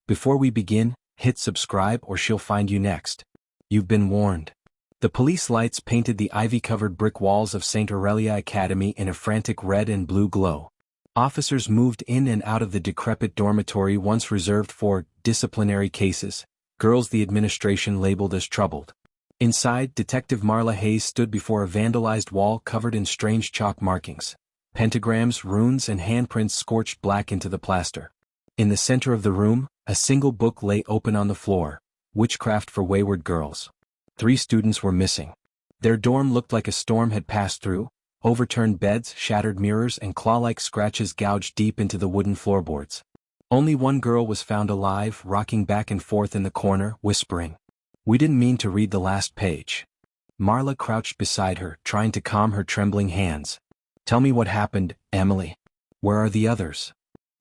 Before we begin, hit subscribe or she'll find you next. You've been warned. The police lights painted the ivy-covered brick walls of Saint Aurelia Academy in a frantic red and blue glow. Officers moved in and out of the decrepit dormitory once reserved for disciplinary cases, girls the administration labeled as troubled. Inside, Detective Marla Hayes stood before a vandalized wall covered in strange chalk markings. Pentagrams, runes, and handprints scorched black into the plaster. In the center of the room, a single book lay open on the floor, Witchcraft for Wayward Girls. 3 students were missing. Their dorm looked like a storm had passed through. Overturned beds, shattered mirrors, and claw-like scratches gouged deep into the wooden floorboards. Only one girl was found alive, rocking back and forth in the corner, whispering, "We didn't mean to read the last page." Marla crouched beside her, trying to calm her trembling hands. "Tell me what happened, Emily. Where are the others?"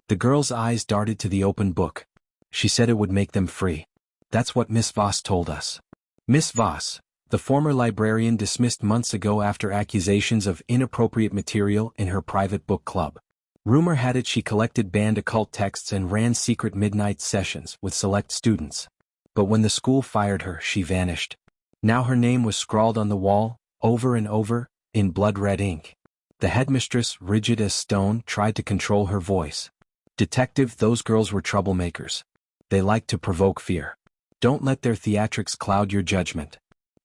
The girl's eyes darted to the open book. "She said it would make them free. That's what Miss Voss told us." Miss Voss, the former librarian dismissed months ago after accusations of inappropriate material in her private book club. Rumor had it she collected banned occult texts and ran secret midnight sessions with select students. But when the school fired her, she vanished. Now her name was scrawled on the wall, over and over, in blood-red ink. The headmistress, rigid as stone, tried to control her voice. "Detective, those girls were troublemakers. They liked to provoke fear. Don't let their theatrics cloud your judgment."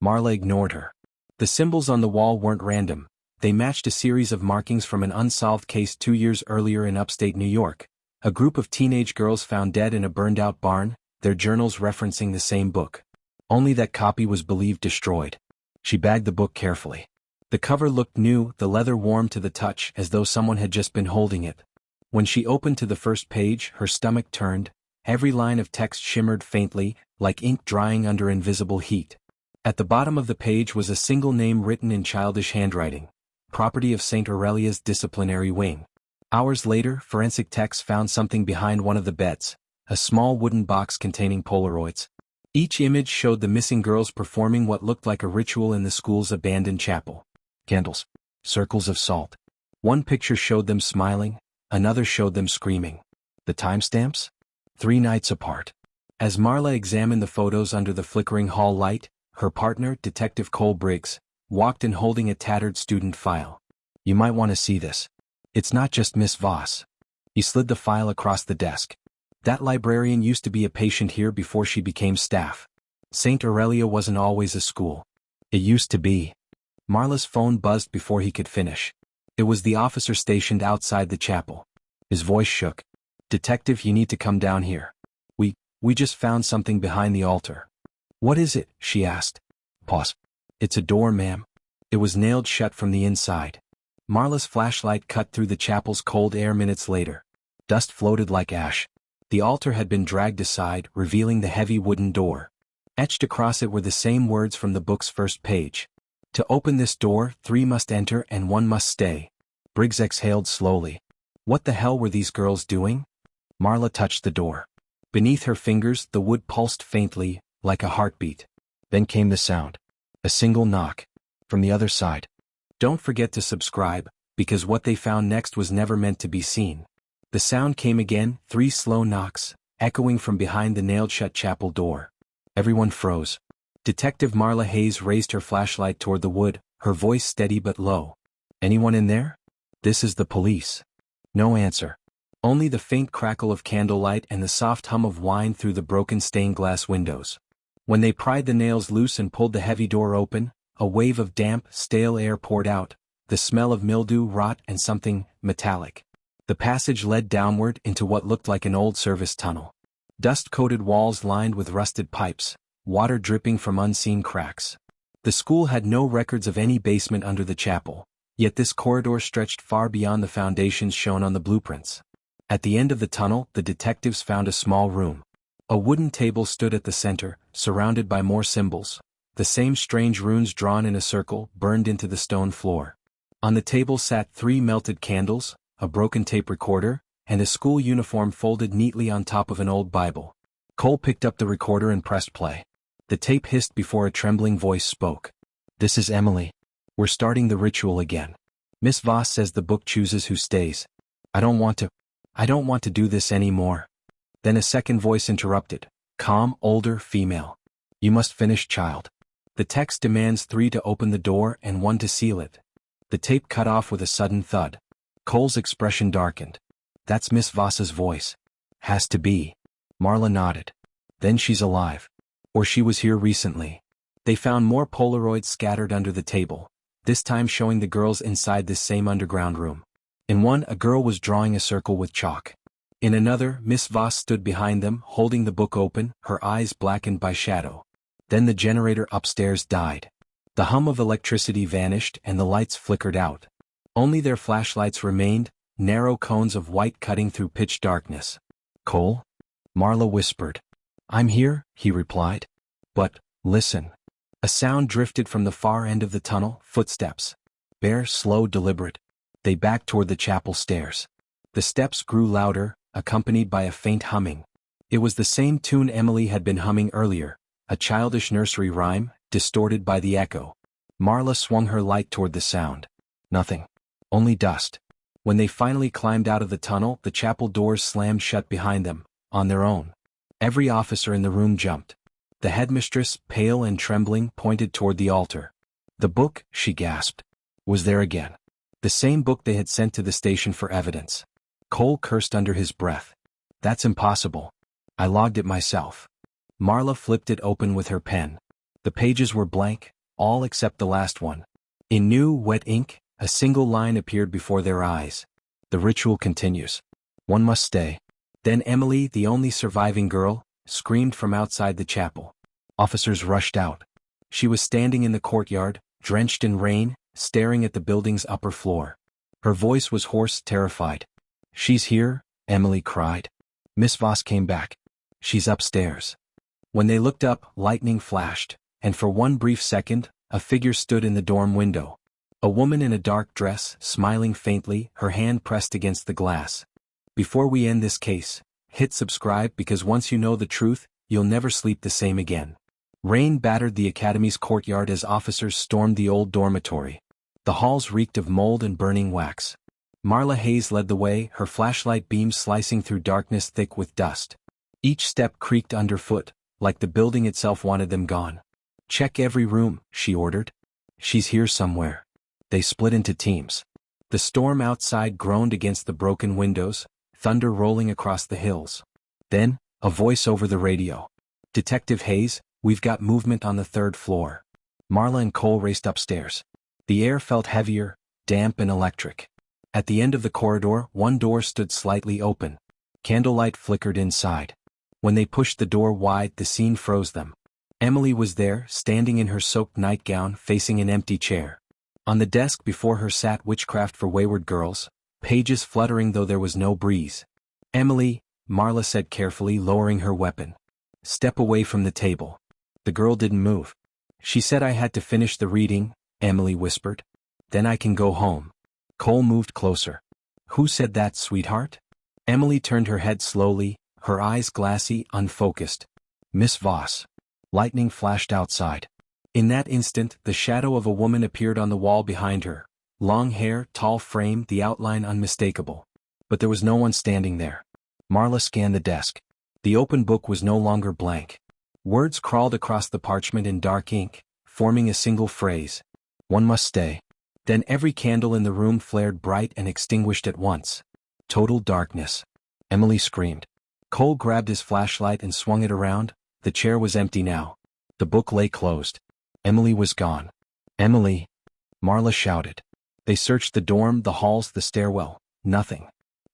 Marla ignored her. The symbols on the wall weren't random. They matched a series of markings from an unsolved case 2 years earlier in upstate New York. A group of teenage girls found dead in a burned-out barn, their journals referencing the same book. Only that copy was believed destroyed. She bagged the book carefully. The cover looked new, the leather warm to the touch, as though someone had just been holding it. When she opened to the first page, her stomach turned. Every line of text shimmered faintly, like ink drying under invisible heat. At the bottom of the page was a single name written in childish handwriting, property of Saint Aurelia's disciplinary wing. Hours later, forensic techs found something behind one of the beds, a small wooden box containing Polaroids. Each image showed the missing girls performing what looked like a ritual in the school's abandoned chapel. Candles. Circles of salt. One picture showed them smiling, another showed them screaming. The timestamps? 3 nights apart. As Marla examined the photos under the flickering hall light, her partner, Detective Cole Briggs, walked in holding a tattered student file. "You might want to see this. It's not just Miss Voss." He slid the file across the desk. "That librarian used to be a patient here before she became staff. Saint Aurelia wasn't always a school. It used to be." Marla's phone buzzed before he could finish. It was the officer stationed outside the chapel. His voice shook. "Detective, you need to come down here. We just found something behind the altar." "What is it?" she asked. "Pause. It's a door, ma'am. It was nailed shut from the inside." Marla's flashlight cut through the chapel's cold air minutes later. Dust floated like ash. The altar had been dragged aside, revealing the heavy wooden door. Etched across it were the same words from the book's first page. "To open this door, 3 must enter and 1 must stay." Briggs exhaled slowly. What the hell were these girls doing? Marla touched the door. Beneath her fingers, the wood pulsed faintly, like a heartbeat. Then came the sound. A single knock. From the other side. Don't forget to subscribe, because what they found next was never meant to be seen. The sound came again, 3 slow knocks, echoing from behind the nailed-shut chapel door. Everyone froze. Detective Marla Hayes raised her flashlight toward the wood, her voice steady but low. "Anyone in there? This is the police." No answer. Only the faint crackle of candlelight and the soft hum of wine through the broken stained glass windows. When they pried the nails loose and pulled the heavy door open, a wave of damp, stale air poured out, the smell of mildew, rot, and something metallic. The passage led downward into what looked like an old service tunnel. Dust-coated walls lined with rusted pipes, water dripping from unseen cracks. The school had no records of any basement under the chapel, yet this corridor stretched far beyond the foundations shown on the blueprints. At the end of the tunnel, the detectives found a small room. A wooden table stood at the center, surrounded by more symbols, the same strange runes drawn in a circle, burned into the stone floor. On the table sat 3 melted candles, a broken tape recorder, and a school uniform folded neatly on top of an old Bible. Cole picked up the recorder and pressed play. The tape hissed before a trembling voice spoke. "This is Emily. We're starting the ritual again. Miss Voss says the book chooses who stays. I don't want to do this anymore." Then a second voice interrupted. Calm, older, female. You must finish, child. The text demands 3 to open the door and 1 to seal it. The tape cut off with a sudden thud. Cole's expression darkened. That's Miss Voss's voice. Has to be. Marla nodded. Then she's alive. Or she was here recently. They found more Polaroids scattered under the table, this time showing the girls inside this same underground room. In one, a girl was drawing a circle with chalk. In another, Miss Voss stood behind them, holding the book open, her eyes blackened by shadow. Then the generator upstairs died. The hum of electricity vanished and the lights flickered out. Only their flashlights remained, narrow cones of white cutting through pitch darkness. Cole? Marla whispered. I'm here, he replied. But, listen. A sound drifted from the far end of the tunnel, footsteps. Bare, slow, deliberate. They backed toward the chapel stairs. The steps grew louder, accompanied by a faint humming. It was the same tune Emily had been humming earlier, a childish nursery rhyme, distorted by the echo. Marla swung her light toward the sound. Nothing. Only dust. When they finally climbed out of the tunnel, the chapel doors slammed shut behind them, on their own. Every officer in the room jumped. The headmistress, pale and trembling, pointed toward the altar. The book, she gasped, was there again. The same book they had sent to the station for evidence. Cole cursed under his breath. That's impossible. I logged it myself. Marla flipped it open with her pen. The pages were blank, all except the last one. In new, wet ink, a single line appeared before their eyes. The ritual continues. One must stay. Then Emily, the only surviving girl, screamed from outside the chapel. Officers rushed out. She was standing in the courtyard, drenched in rain, staring at the building's upper floor. Her voice was hoarse, terrified. She's here, Emily cried. Miss Voss came back. She's upstairs. When they looked up, lightning flashed, and for one brief second, a figure stood in the dorm window. A woman in a dark dress, smiling faintly, her hand pressed against the glass. Before we end this case, hit subscribe because once you know the truth, you'll never sleep the same again. Rain battered the academy's courtyard as officers stormed the old dormitory. The halls reeked of mold and burning wax. Marla Hayes led the way, her flashlight beams slicing through darkness thick with dust. Each step creaked underfoot, like the building itself wanted them gone. Check every room, she ordered. She's here somewhere. They split into teams. The storm outside groaned against the broken windows, thunder rolling across the hills. Then, a voice over the radio. Detective Hayes, we've got movement on the 3rd floor. Marla and Cole raced upstairs. The air felt heavier, damp and electric. At the end of the corridor, one door stood slightly open. Candlelight flickered inside. When they pushed the door wide, the scene froze them. Emily was there, standing in her soaked nightgown, facing an empty chair. On the desk before her sat Witchcraft for Wayward Girls, pages fluttering though there was no breeze. Emily, Marla said carefully, lowering her weapon. Step away from the table. The girl didn't move. She said I had to finish the reading, Emily whispered. Then I can go home. Cole moved closer. Who said that, sweetheart? Emily turned her head slowly, her eyes glassy, unfocused. Miss Voss. Lightning flashed outside. In that instant, the shadow of a woman appeared on the wall behind her. Long hair, tall frame, the outline unmistakable. But there was no one standing there. Marla scanned the desk. The open book was no longer blank. Words crawled across the parchment in dark ink, forming a single phrase. One must stay. Then every candle in the room flared bright and extinguished at once. Total darkness. Emily screamed. Cole grabbed his flashlight and swung it around. The chair was empty now. The book lay closed. Emily was gone. Emily! Marla shouted. They searched the dorm, the halls, the stairwell. Nothing.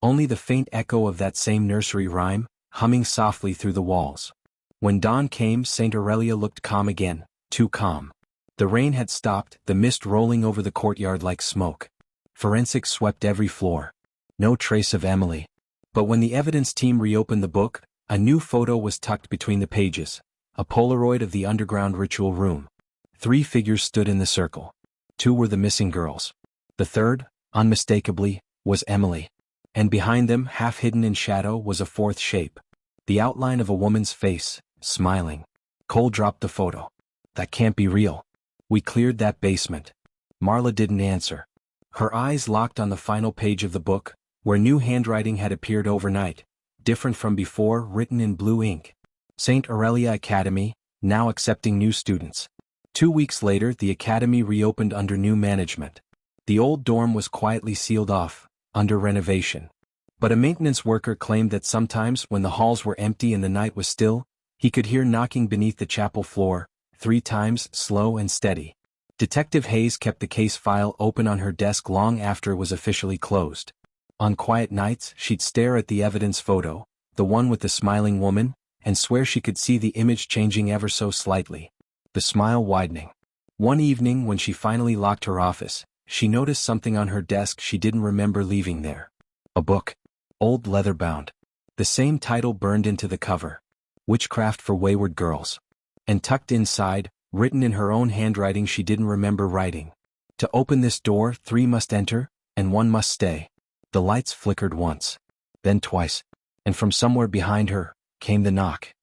Only the faint echo of that same nursery rhyme, humming softly through the walls. When dawn came, Saint Aurelia looked calm again, too calm. The rain had stopped, the mist rolling over the courtyard like smoke. Forensics swept every floor. No trace of Emily. But when the evidence team reopened the book, a new photo was tucked between the pages. A Polaroid of the underground ritual room. 3 figures stood in the circle. 2 were the missing girls. The third, unmistakably, was Emily. And behind them, half hidden in shadow, was a 4th shape. The outline of a woman's face, smiling. Cole dropped the photo. That can't be real. We cleared that basement. Marla didn't answer. Her eyes locked on the final page of the book, where new handwriting had appeared overnight. different from before, written in blue ink. Saint Aurelia Academy, now accepting new students. 2 weeks later, the academy reopened under new management. The old dorm was quietly sealed off, under renovation. But a maintenance worker claimed that sometimes when the halls were empty and the night was still, he could hear knocking beneath the chapel floor, 3 times, slow and steady. Detective Hayes kept the case file open on her desk long after it was officially closed. On quiet nights, she'd stare at the evidence photo, the one with the smiling woman, and swear she could see the image changing ever so slightly, the smile widening. One evening when she finally locked her office, she noticed something on her desk she didn't remember leaving there. A book. Old leather-bound. The same title burned into the cover. Witchcraft for Wayward Girls. And tucked inside, written in her own handwriting she didn't remember writing. To open this door, 3 must enter, and 1 must stay. The lights flickered once. Then twice. And from somewhere behind her, came the knock.